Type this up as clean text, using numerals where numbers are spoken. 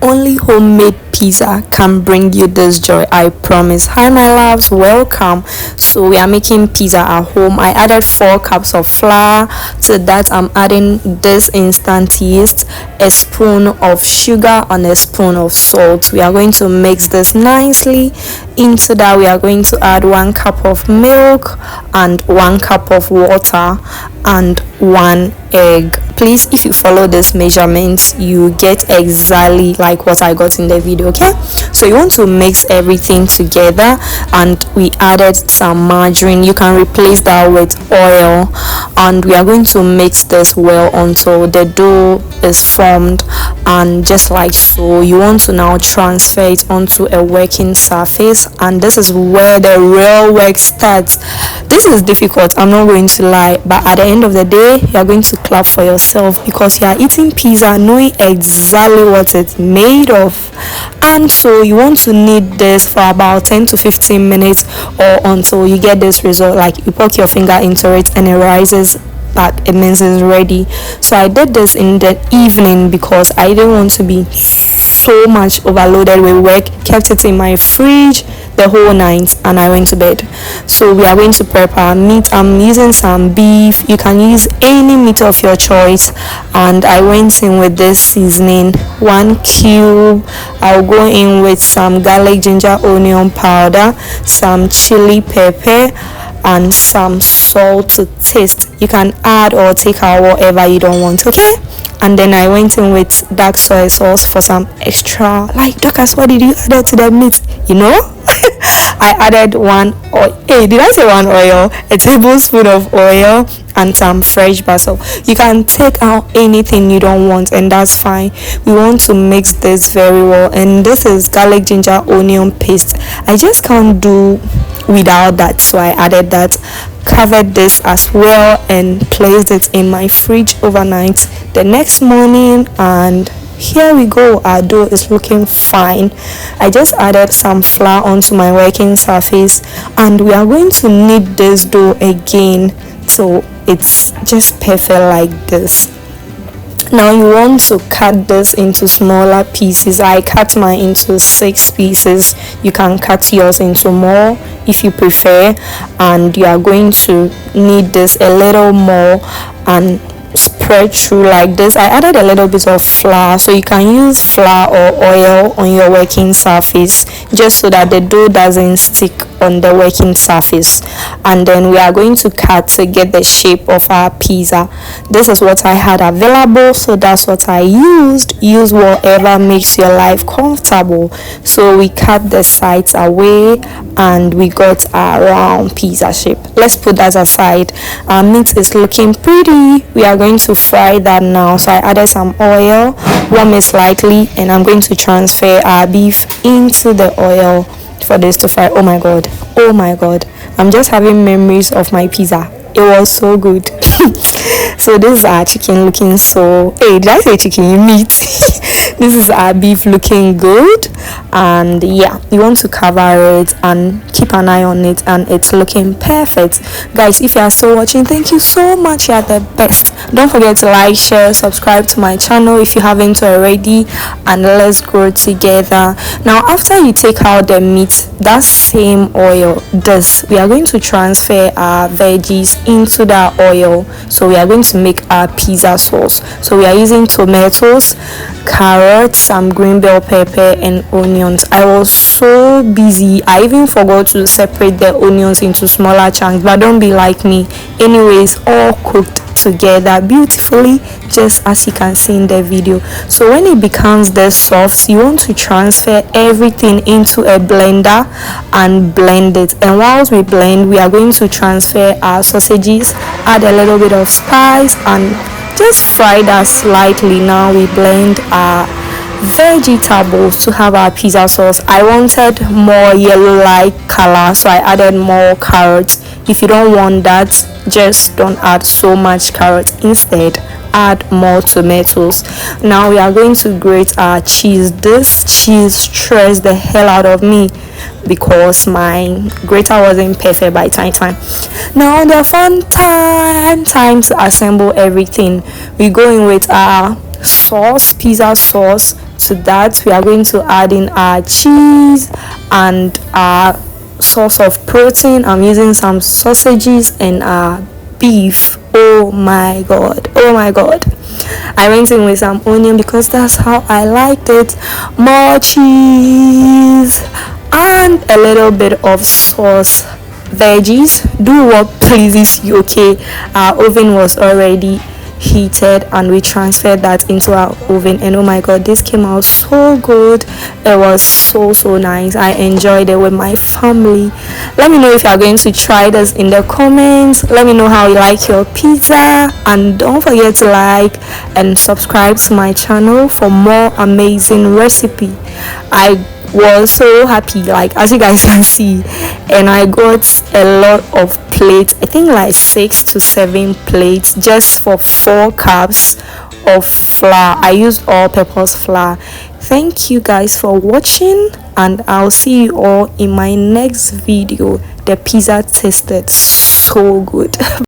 only homemade pizza can bring you this joy, I promise. Hi my loves, welcome. So we are making pizza at home. I added 4 cups of flour. To that I'm adding this instant yeast, a spoon of sugar and a spoon of salt. We are going to mix this nicely. Into that we are going to add 1 cup of milk and 1 cup of water and 1 egg. Please, if you follow this measurements, you get exactly like what I got in the video. Okay, so you want to mix everything together, and we added some margarine. You can replace that with oil, and we are going to mix this well until the dough is formed. And just like so, you want to now transfer it onto a working surface, and this is where the real work starts. This is difficult, I'm not going to lie, but at the end of the day, you are going to clap for yourself because you are eating pizza knowing exactly what it's made of. And so you want to knead this for about 10 to 15 minutes or until you get this result, like you poke your finger into it and it rises back, it means it's ready. So I did this in the evening because I didn't want to be so much overloaded with work. Kept it in my fridge the whole night and I went to bed. So we are going to prep our meat. I'm using some beef, you can use any meat of your choice, and I went in with this seasoning, 1 cube. I'll go in with some garlic, ginger, onion powder, some chili pepper and some salt to taste. You can add or take out whatever you don't want, okay? And then I went in with dark soy sauce for some extra. Like, Dorcas, what did you add to the meat? You know, I added 1 oil. Hey, did I say 1 oil? A tablespoon of oil and some fresh basil. You can take out anything you don't want, and that's fine. We want to mix this very well, and this is garlic, ginger, onion paste. I just can't do without that, so I added that. Covered this as well and placed it in my fridge overnight. The next morning, and here we go, our dough is looking fine. I just added some flour onto my working surface, and we are going to knead this dough again so it's just perfect like this. Now you want to cut this into smaller pieces. I cut mine into 6 pieces. You can cut yours into more if you prefer, and you are going to knead this a little more and spread through like this. I added a little bit of flour, so you can use flour or oil on your working surface just so that the dough doesn't stick on the working surface. And then we are going to cut to get the shape of our pizza. This is what I had available, so that's what I used. Use whatever makes your life comfortable. So we cut the sides away and we got a round pizza shape. Let's put that aside. Our meat is looking pretty. We are going to fry that now. So I added some oil, warm it slightly, and I'm going to transfer our beef into the oil for this to fry. Oh my god, oh my god, I'm just having memories of my pizza. It was so good. So this is our chicken looking so, hey, did I say chicken? Meat. This is our beef looking good, and yeah, you want to cover it and keep an eye on it, and it's looking perfect. Guys, if you are still watching, thank you so much. You are the best. Don't forget to like, share, subscribe to my channel if you haven't already, and let's grow together. Now after you take out the meat, that same oil, we are going to transfer our veggies into that oil. So we are going to make our pizza sauce. So we are using tomatoes, carrots, some green bell pepper and onions. I was so busy, I even forgot to separate the onions into smaller chunks, but don't be like me. Anyways, all cooked together beautifully, just as you can see in the video. So when it becomes this soft, you want to transfer everything into a blender and blend it. And whilst we blend, we are going to transfer our sausages, add a little bit of spice and just fry that slightly. Now we blend our vegetables to have our pizza sauce. I wanted more yellow like color, so I added more carrots. If you don't want that, just don't add so much carrot. Instead, add more tomatoes. Now we are going to grate our cheese. This cheese stressed the hell out of me because my grater wasn't perfect by time. Now the fun time to assemble everything. We go in with our sauce, pizza sauce. To that we are going to add in our cheese and our source of protein. I'm using some sausages and beef. Oh my god, oh my god. I went in with some onion because that's how I liked it. More cheese and a little bit of sauce. Veggies, do what pleases you. Okay, our oven was already heated and we transferred that into our oven, and oh my god, this came out so good. It was so nice. I enjoyed it with my family. Let me know if you are going to try this in the comments. Let me know how you like your pizza, and don't forget to like and subscribe to my channel for more amazing recipe. I was so happy, like as you guys can see, and I got a lot of plates. I think like 6 to 7 plates just for 4 cups of flour. I used all purpose flour. Thank you guys for watching, and I'll see you all in my next video. The pizza tasted so good.